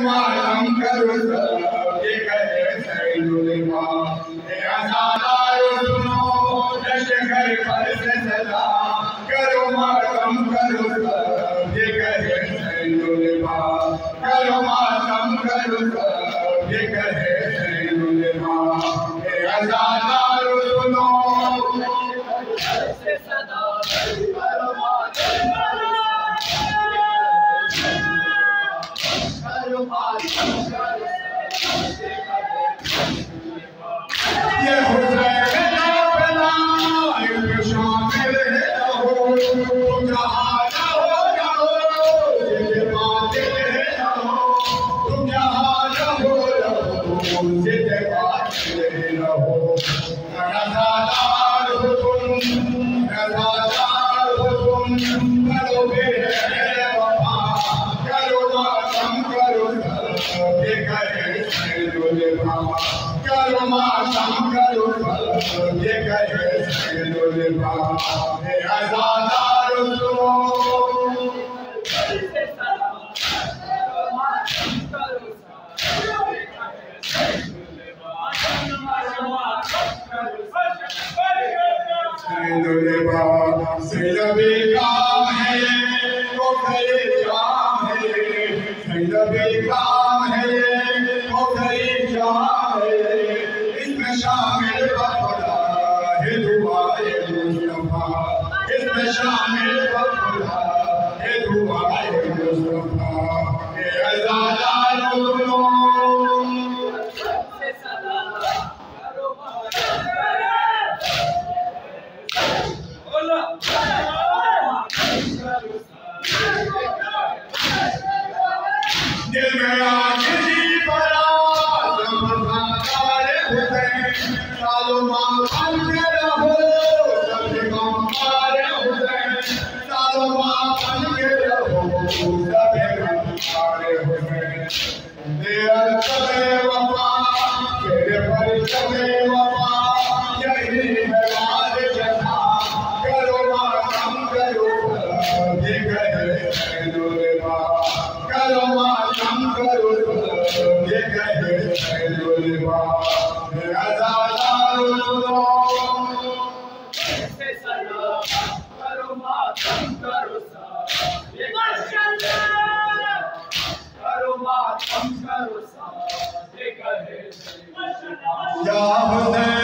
मातम करो सब ये कहे सैनुलमा आजादारो सुनो जश्न घर पर से सदा करो मातम करो सब ये कहे सैनुलमा करो मातम करो सब ये कहे सैनुलमा आजादारो सुनो से सदा करो मातम ये हुसैन ना फैला इनमें शामिल रहो तुम जहाँ रहो ये बातें रहो तुम जहाँ रहो ये बातें रहो नज़ादार हो तुम करो बेहद वफा करो मातम करो ये कहे सैनुलमा करो मातम करो ये कहे सैनुलमा आजादारो सुनो सैनुलमा सैलबे काम है तो करे जाम है सैलबे काम है तो करे जाम है इसमें शामिल खुदा है दुआए मुस्तफा इसमें शामिल खुदा है दुआए मुस्तफा आजादारो सुनो दिल में आजिज़ी भरा ज़मादार हुसैन सालों मातम के रहो सबके गमदार हुसैन सालों मातम के रहो सबके गमदार हुसैन तेरा तबे वफा तेरे पर तबे वफा यही है बात जथा करो मातम करो ये कहे सैनुलमा करो मातम करो ये कहे सैनुलमा आजादारो सुनो से सदा करो मातम करो ये माशाअल्लाह करो मातम करो ये कहे या हुसैन